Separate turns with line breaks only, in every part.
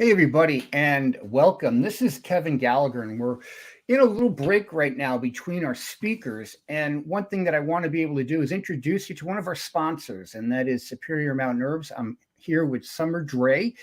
Hey, everybody, and welcome. This is Kevin Gallagher, and we're in a little break right now between our speakers. And one thing that I want to be able to do is introduce you to one of our sponsors, and that is Superior Mountain Herbs. I'm here with Summer Drey.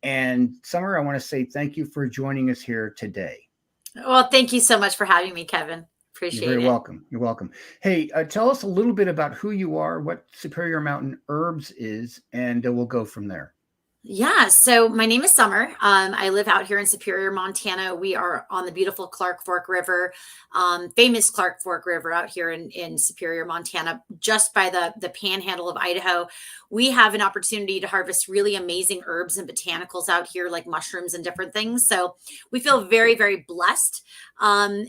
And Summer, I want to say thank you for joining us here today.
Well, thank you so much for having me, Kevin.
You're
Appreciate
very
it.
welcome. You're welcome. Hey, tell us a little bit about who you are, what Superior Mountain Herbs is, and we'll go from there.
Yeah, so my name is Summer. I live out here in Superior, Montana. We are on the beautiful Clark Fork River, famous Clark Fork River out here in Superior, Montana, just by the panhandle of Idaho. We have an opportunity to harvest really amazing herbs and botanicals out here, like mushrooms and different things. So we feel very, very blessed.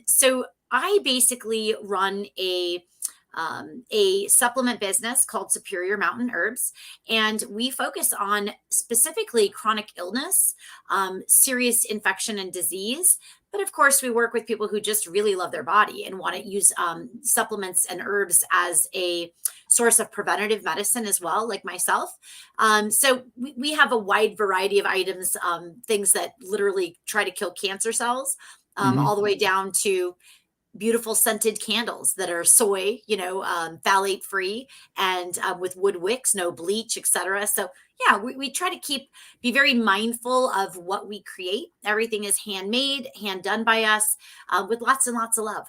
So I basically run a supplement business called Superior Mountain Herbs. And we focus on specifically chronic illness, serious infection and disease. But of course, we work with people who just really love their body and want to use supplements and herbs as a source of preventative medicine as well, like myself. So we have a wide variety of items, things that literally try to kill cancer cells, all the way down to beautiful scented candles that are soy, phthalate free, and with wood wicks, no bleach, etc. So yeah, we try to be very mindful of what we create. Everything is handmade, hand done by us, with lots and lots of love.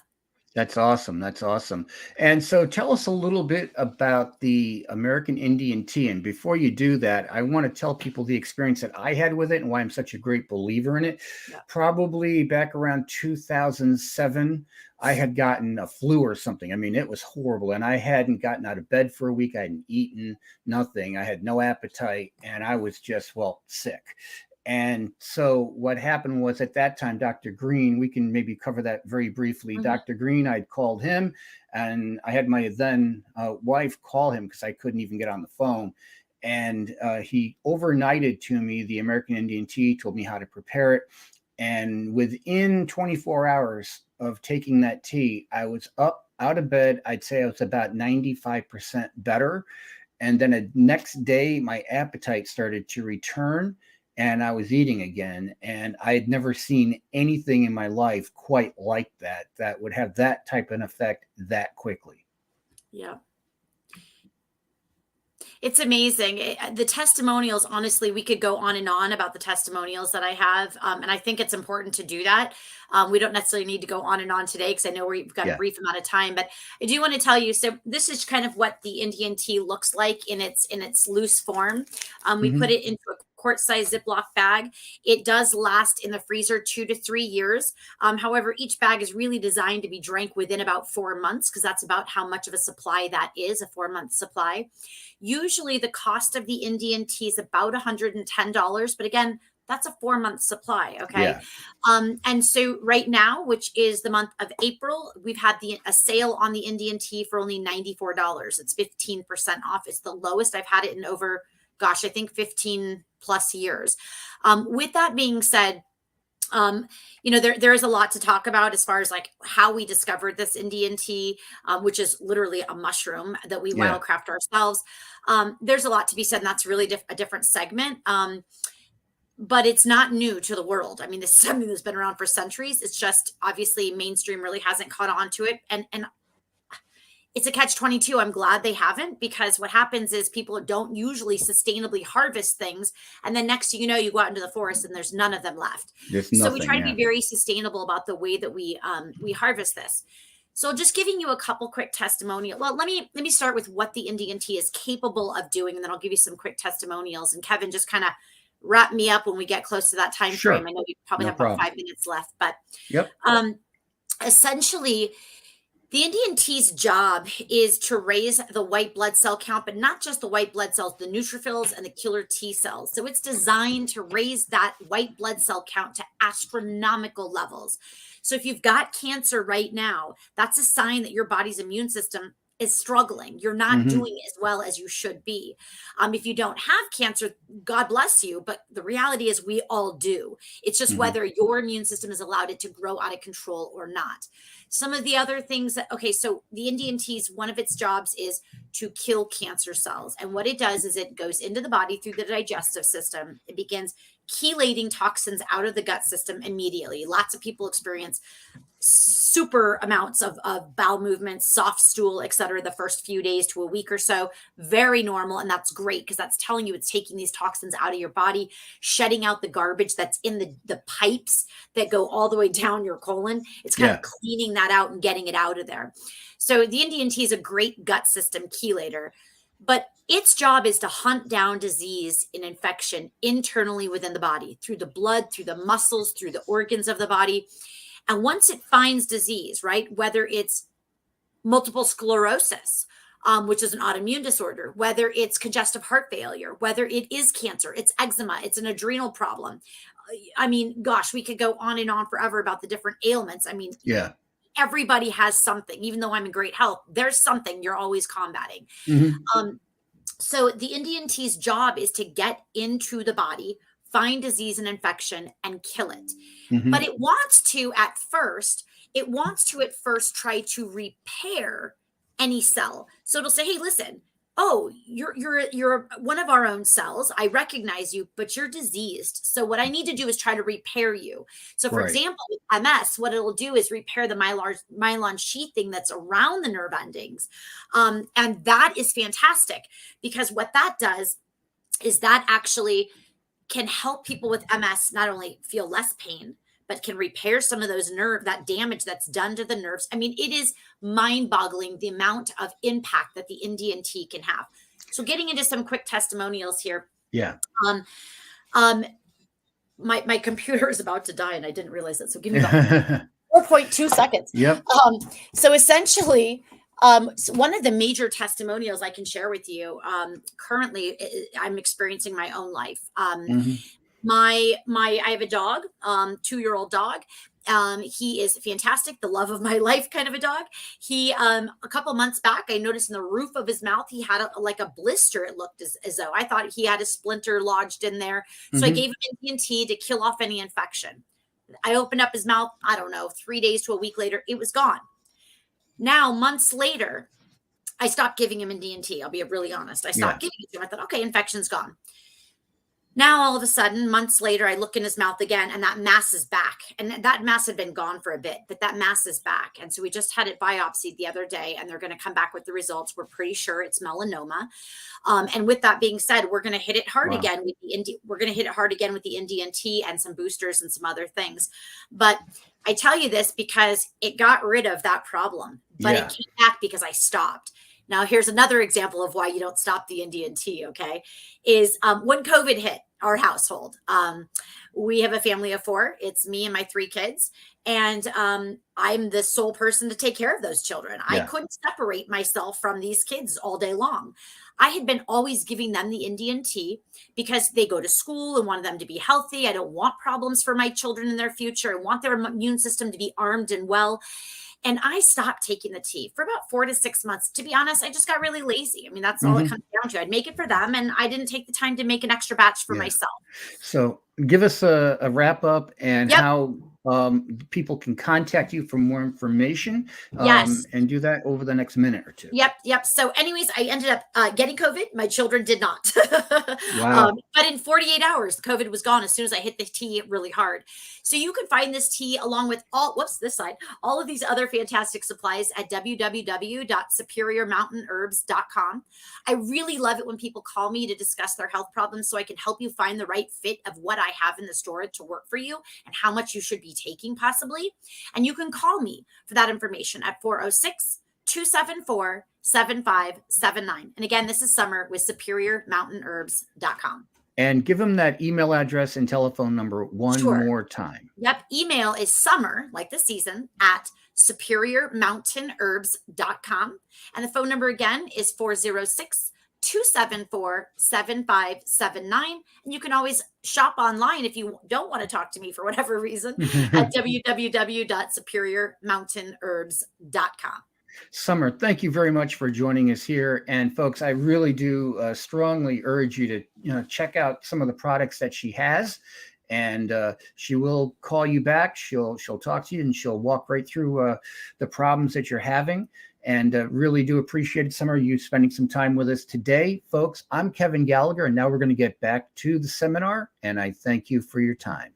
That's awesome. That's awesome. And so tell us a little bit about the American Indian tea. And before you do that, I want to tell people the experience that I had with it and why I'm such a great believer in it.
Yeah.
Probably back around 2007, I had gotten a flu or something. I mean, it was horrible. And I hadn't gotten out of bed for a week. I hadn't eaten nothing. I had no appetite. And I was just, well, sick. And so what happened was at that time, Dr. Green, we can maybe cover that very briefly.
Mhm.
Dr. Green, I'd called him and I had my then wife call him because I couldn't even get on the phone. And he overnighted to me the American Indian tea, told me how to prepare it. And within 24 hours of taking that tea, I was up out of bed. I'd say I was about 95% better. And then the next day, my appetite started to return and I was eating again. And I had never seen anything in my life quite like that, that would have that type of effect that quickly.
Yeah. It's amazing. The testimonials, honestly, we could go on and on about the testimonials that I have. And I think it's important to do that. We don't necessarily need to go on and on today because I know we've got a
Yeah.
brief amount of time, but I do want to tell you. So this is kind of what the Indian tea looks like in its loose form. We put
Hmm.
it into a quart-sized Ziploc bag. It does last in the freezer 2 to 3 years. However, each bag is really designed to be drank within about 4 months because that's about how much of a supply that is, a 4 month supply. Usually the cost of the Indian tea is about $110, but again, that's a 4 month supply. Okay.
Yeah.
And so right now, which is the month of April, we've had a sale on the Indian tea for only $94. It's 15% off. It's the lowest I've had it in over, gosh, I think 15 plus years. With that being said, there is a lot to talk about as far as like how we discovered this Indian tea, which is literally a mushroom that we
Yeah.
wildcraft ourselves. There's a lot to be said, and that's really a different segment. But it's not new to the world. I mean, this is something that's been around for centuries. It's just obviously mainstream really hasn't caught on to it, and it's a catch-22. I'm glad they haven't, because what happens is people don't usually sustainably harvest things. And then next thing you know, you go out into the forest and there's none of them left.
There's
So we
nothing.
try to be
Yeah.
very sustainable about the way that we harvest this. So just giving you a couple quick testimonials. Well, let me start with what the Indian tea is capable of doing, and then I'll give you some quick testimonials. And Kevin, just kind of wrap me up when we get close to that time frame.
Sure.
I know we probably
No
have about
problem.
5 minutes left, but
Yep.
um, essentially, the Indian tea's job is to raise the white blood cell count, but not just the white blood cells, the neutrophils and the killer T cells. So it's designed to raise that white blood cell count to astronomical levels. So if you've got cancer right now, that's a sign that your body's immune system is struggling. You're not
Hmm.
doing as well as you should be. If you don't have cancer, God bless you. But the reality is we all do. It's just
Hmm.
whether your immune system has allowed it to grow out of control or not. Some of the other things okay, so the Indian tea's, one of its jobs is to kill cancer cells. And what it does is it goes into the body through the digestive system. It begins chelating toxins out of the gut system immediately. Lots of people experience super amounts of bowel movements, soft stool, etc. the first few days to a week or so. Very normal. And that's great because that's telling you it's taking these toxins out of your body, shedding out the garbage that's in the pipes that go all the way down your colon. It's kind of cleaning that out and getting it out of there. So the Indian tea is a great gut system chelator, but its job is to hunt down disease and infection internally within the body, through the blood, through the muscles, through the organs of the body. And once it finds disease, right, whether it's multiple sclerosis, which is an autoimmune disorder, whether it's congestive heart failure, whether it is cancer, it's eczema, it's an adrenal problem. I mean, gosh, we could go on and on forever about the different ailments. I mean, everybody has something. Even though I'm in great health, there's something you're always combating. So the Indian tea's job is to get into the body, find disease and infection, and kill it. But it wants to at first try to repair any cell. So it'll say, hey, listen, oh, you're one of our own cells. I recognize you, but you're diseased. So what I need to do is try to repair you. So for example, with MS, what it'll do is repair the myelin sheathing that's around the nerve endings. And that is fantastic because what that does is that actually can help people with MS not only feel less pain, but can repair some of that damage that's done to the nerves. I mean, it is mind-boggling the amount of impact that the Indian tea can have. So getting into some quick testimonials here. My computer is about to die and I didn't realize it. So give me about 4.2 seconds. So essentially, so one of the major testimonials I can share with you, currently I'm experiencing my own life. I have a dog, 2-year-old dog. He is fantastic, the love of my life kind of a dog. He, a couple months back, I noticed in the roof of his mouth, he had like a blister. It looked as though I thought he had a splinter lodged in there. So I gave him Indian tea to kill off any infection. I opened up his mouth, I don't know, 3 days to a week later, it was gone. Now, months later, I stopped giving him Indian tea. I'll be really honest. I stopped giving it to him. I thought, okay, infection's gone. Now, all of a sudden, months later, I look in his mouth again and that mass is back. And that mass had been gone for a bit, but that mass is back. And so we just had it biopsied the other day and they're going to come back with the results. We're pretty sure it's melanoma. And with that being said, we're going to hit it hard again with the Indian tea and some boosters and some other things. But I tell you this because it got rid of that problem, but it came back because I stopped. Now, here's another example of why you don't stop the Indian tea, okay, is when COVID hit our household. We have a family of 4. It's me and my 3 kids. And I'm the sole person to take care of those children. I couldn't separate myself from these kids all day long. I had been always giving them the Indian tea because they go to school and wanted them to be healthy. I don't want problems for my children in their future. I want their immune system to be armed and well. And I stopped taking the tea for about 4 to 6 months. To be honest, I just got really lazy. I mean, that's all it comes down to. I'd make it for them and I didn't take the time to make an extra batch for myself.
So give us a wrap up and how people can contact you for more information and do that over the next minute or two.
Yep. So anyways, I ended up getting COVID. My children did not.
Wow.
But in 48 hours, COVID was gone as soon as I hit the tea really hard. So you can find this tea along with all of these other fantastic supplies at www.superiormountainherbs.com. I really love it when people call me to discuss their health problems so I can help you find the right fit of what I have in the store to work for you and how much you should be taking possibly. And you can call me for that information at 406-274-7579. And again, this is Summer with superiormountainherbs.com.
And give them that email address and telephone number one more time.
Yep. Email is summer, like the season, at superiormountainherbs.com. And the phone number again is 406-274-7579. And you can always shop online if you don't want to talk to me for whatever reason at www.superiormountainherbs.com.
Summer, thank you very much for joining us here. And folks, I really do strongly urge you to check out some of the products that she has. And she will call you back. She'll talk to you and she'll walk right through the problems that you're having. and really do appreciate it, Summer, you spending some time with us today. Folks, I'm Kevin Gallagher, and now we're going to get back to the seminar, and I thank you for your time.